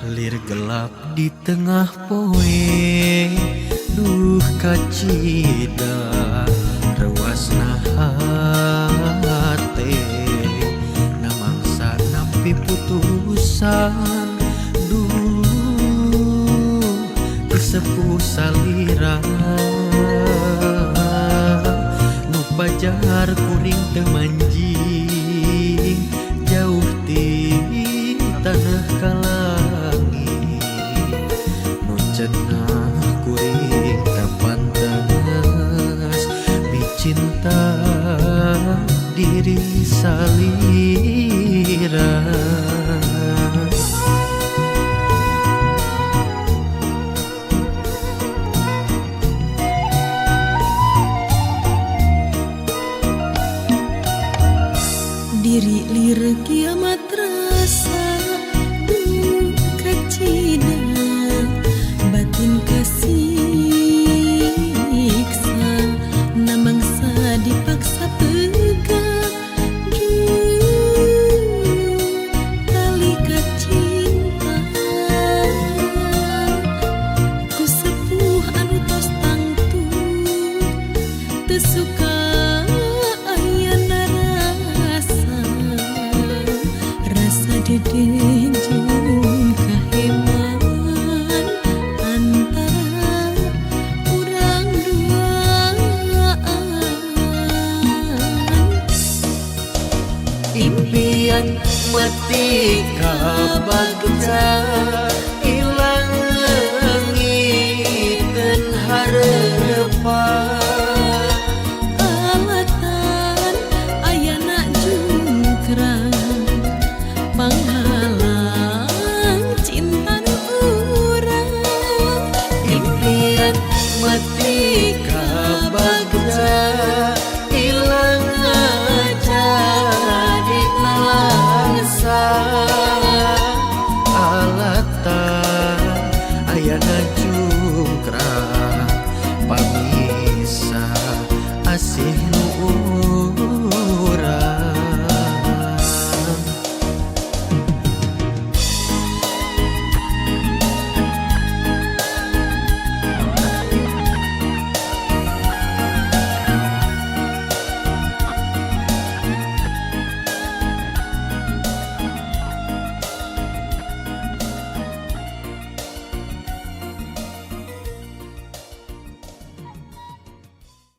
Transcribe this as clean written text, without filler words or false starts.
Lir gelap di tengah poe, duh kacida rewasna hate, namangsa nampi putusan, duh kesepuh salira nu pajar kuring temanjing jauh di tanah kalangi nu cenah kuring tapantas bicinta diri salira. Diri lir kiamat rasa duka cina, batin kasiksa, namangsa dipaksa pegang tali kacinta, ku sepuh anu tos tangtu tesuka dedenjung kaheman antara urang duaan. Impian mati kabagja